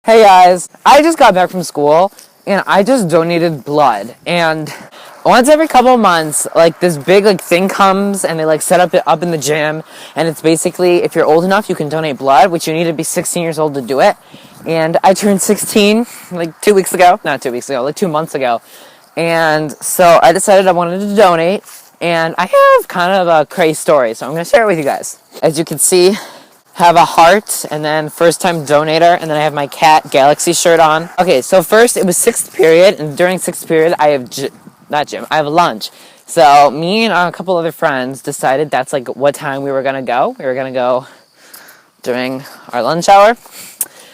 Hey guys, I just got back from school and I just donated blood. And once every couple of months, like this big thing comes and they set up in the gym, and it's basically if you're old enough you can donate blood, which you need to be 16 years old to do it. And I turned 16 like 2 weeks ago, not 2 weeks ago, like 2 months ago. And so I decided I wanted to donate, and I have kind of a crazy story, so I'm going to share it with you guys. As you can see, have a heart, and then first time donator, and then I have my cat Galaxy shirt on. Okay, so first it was 6th period, and during 6th period I have I have lunch. So me and a couple other friends decided that's what time we were gonna go. We were gonna go during our lunch hour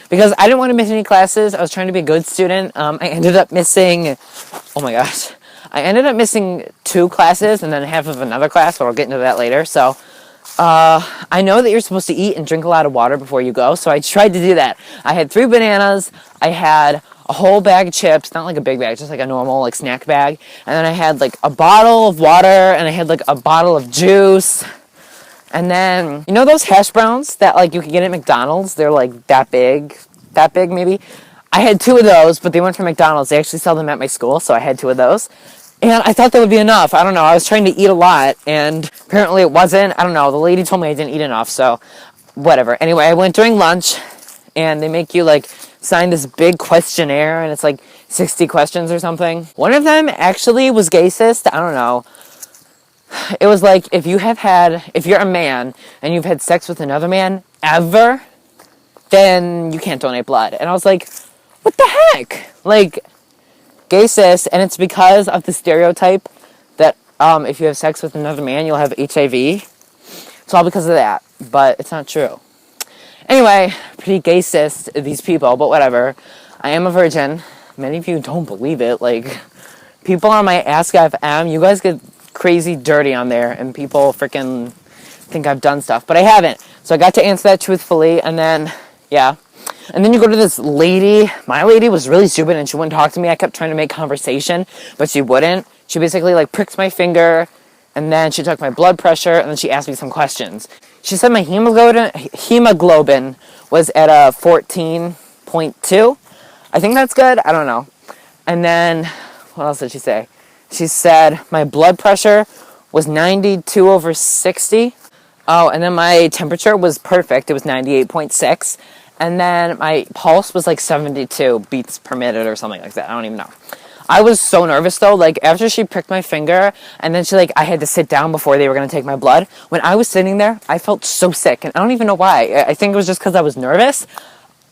because I didn't want to miss any classes. I was trying to be a good student. I ended up missing, oh my gosh, I ended up missing 2 classes and then half of another class, but I'll get into that later. So I know that you're supposed to eat and drink a lot of water before you go, so I tried to do that. I had 3 bananas, I had a whole bag of chips, not like a big bag, just like a normal snack bag, and then I had a bottle of water, and I had a bottle of juice, and then, you know those hash browns that you can get at McDonald's? They're that big maybe? I had 2 of those, but they weren't from McDonald's. They actually sell them at my school, so I had 2 of those. And I thought that would be enough. I don't know. I was trying to eat a lot, and apparently it wasn't. I don't know. The lady told me I didn't eat enough, so whatever. Anyway, I went during lunch, and they make you, sign this big questionnaire, and it's 60 questions or something. One of them actually was gayist. I don't know. It was if you're a man, and you've had sex with another man ever, then you can't donate blood. And I was like, what the heck? Gay cis, and it's because of the stereotype that if you have sex with another man, you'll have HIV. It's all because of that, but it's not true. Anyway, pretty gay cis, these people, but whatever. I am a virgin. Many of you don't believe it. People on my Ask FM, you guys get crazy dirty on there, and people freaking think I've done stuff, but I haven't. So I got to answer that truthfully, and then, yeah. And then you go to this lady. My lady was really stupid and she wouldn't talk to me. I kept trying to make conversation, but she wouldn't. She basically pricked my finger, and then she took my blood pressure, and then she asked me some questions. She said my hemoglobin was at a 14.2. I think that's good. I don't know. And then what else did she say? She said my blood pressure was 92/60. Oh, and then my temperature was perfect. It was 98.6. And then my pulse was 72 beats per minute or something like that. I don't even know. I was so nervous though. After she pricked my finger, and then I had to sit down before they were going to take my blood. When I was sitting there, I felt so sick. And I don't even know why. I think it was just because I was nervous.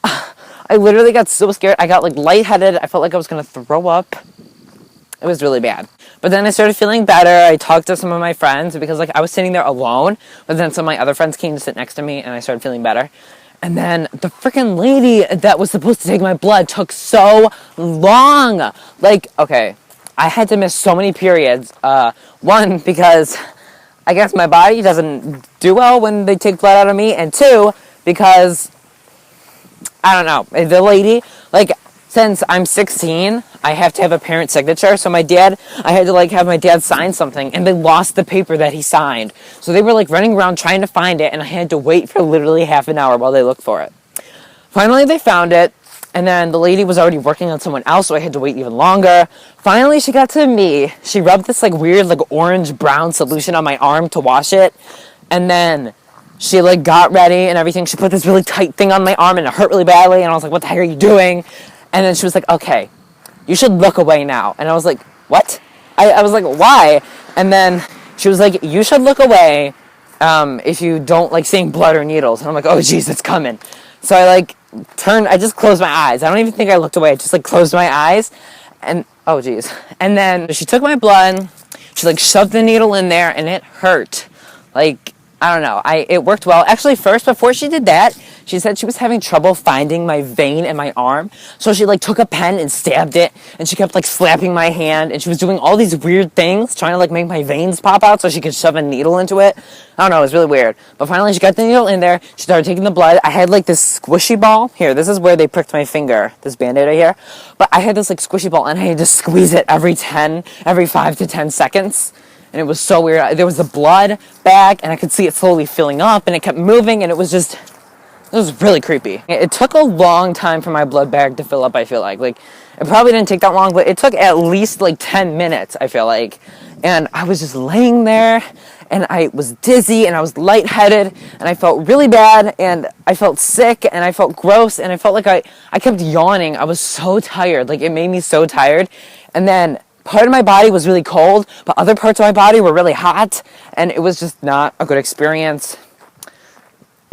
I literally got so scared. I got lightheaded. I felt like I was going to throw up. It was really bad. But then I started feeling better. I talked to some of my friends because I was sitting there alone. But then some of my other friends came to sit next to me, and I started feeling better. And then the freaking lady that was supposed to take my blood took so long. Okay, I had to miss so many periods. One, because I guess my body doesn't do well when they take blood out of me. And 2, because, I don't know, the lady, since I'm 16, I have to have a parent signature. So I had to have my dad sign something, and they lost the paper that he signed. So they were running around trying to find it, and I had to wait for literally half an hour while they looked for it. Finally, they found it, and then the lady was already working on someone else, so I had to wait even longer. Finally, she got to me. She rubbed this weird orange-brown solution on my arm to wash it, and then she got ready and everything. She put this really tight thing on my arm, and it hurt really badly, and I was like, what the heck are you doing? And then she was like, okay, you should look away now. And I was like, what? I was like, why? And then she was like, you should look away if you don't like seeing blood or needles. And I'm like, oh, jeez, it's coming. So I turned, I just closed my eyes. I don't even think I looked away. I just closed my eyes. And, oh, jeez. And then she took my blood. She shoved the needle in there, and it hurt. I don't know. It worked well. Actually, first, before she did that, she said she was having trouble finding my vein in my arm. So she, took a pen and stabbed it, and she kept, slapping my hand, and she was doing all these weird things, trying to, make my veins pop out so she could shove a needle into it. I don't know. It was really weird. But finally, she got the needle in there. She started taking the blood. I had, this squishy ball. Here, this is where they pricked my finger, this Band-Aid right here. But I had this, squishy ball, and I had to squeeze it every 5 to 10 seconds. And it was so weird. There was the blood back, and I could see it slowly filling up, and it kept moving, and it was just It was really creepy. It took a long time for my blood bag to fill up, I feel like. Like, it probably didn't take that long, but it took at least like 10 minutes, I feel like. And I was just laying there, and I was dizzy, and I was lightheaded, and I felt really bad, and I felt sick, and I felt gross, and I felt like I kept yawning. I was so tired. Like, it made me so tired. And then part of my body was really cold, but other parts of my body were really hot, and it was just not a good experience.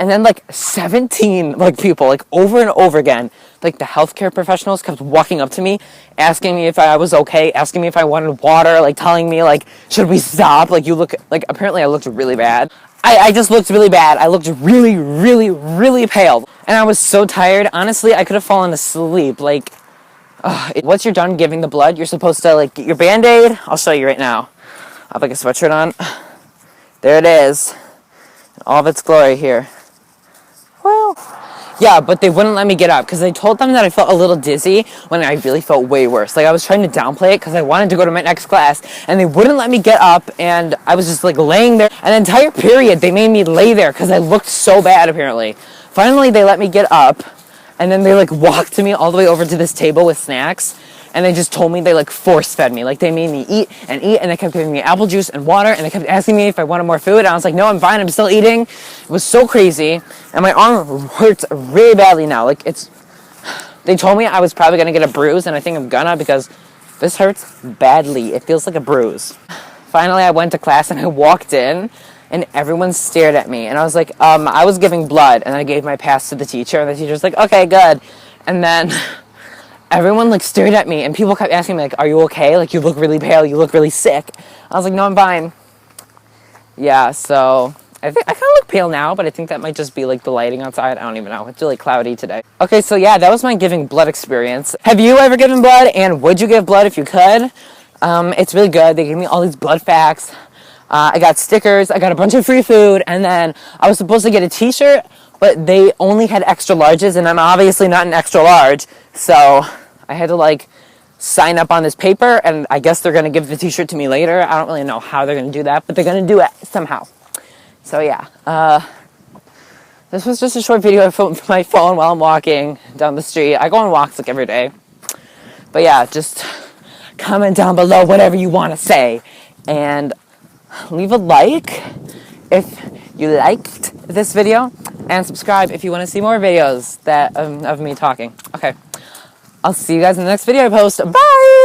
And then, like, 17, like, people, like, over and over again, like, the healthcare professionals kept walking up to me, asking me if I was okay, asking me if I wanted water, like, telling me, like, should we stop? Like, you look, like, apparently I looked really bad. I just looked really bad. I looked really, really, really pale. And I was so tired. Honestly, I could have fallen asleep. Like, once you're done giving the blood, you're supposed to, like, get your Band-Aid. I'll show you right now. I have, like, a sweatshirt on. There it is. In all of its glory here. Well, yeah, but they wouldn't let me get up because they told them that I felt a little dizzy when I really felt way worse. Like, I was trying to downplay it because I wanted to go to my next class, and they wouldn't let me get up, and I was just, like, laying there. An entire period, they made me lay there because I looked so bad, apparently. Finally, they let me get up, and then they, like, walked me all the way over to this table with snacks, and they just told me they, like, force-fed me. Like, they made me eat, and they kept giving me apple juice and water, and they kept asking me if I wanted more food, and I was like, no, I'm fine, I'm still eating. It was so crazy, and my arm hurts really badly now. Like, they told me I was probably gonna get a bruise, and I think I'm gonna, because this hurts badly. It feels like a bruise. Finally, I went to class, and I walked in, and everyone stared at me, and I was like, I was giving blood, and I gave my pass to the teacher, and the teacher's like, okay, good. And then everyone, like, stared at me, and people kept asking me, like, are you okay? Like, you look really pale, you look really sick. I was like, no, I'm fine. Yeah, so I think I kind of look pale now, but I think that might just be, like, the lighting outside. I don't even know. It's really cloudy today. Okay, so yeah, that was my giving blood experience. Have you ever given blood, and would you give blood if you could? It's really good. They gave me all these blood facts. I got stickers, I got a bunch of free food, and then I was supposed to get a t-shirt, but they only had extra larges, and I'm obviously not an extra large, so I had to, like, sign up on this paper, and I guess they're going to give the t-shirt to me later. I don't really know how they're going to do that, but they're going to do it somehow. So, yeah. This was just a short video I filmed from my phone while I'm walking down the street. I go on walks, like, every day. But, yeah, just comment down below whatever you want to say, and leave a like if you liked this video, and subscribe if you want to see more videos of me talking. Okay, I'll see you guys in the next video I post. Bye!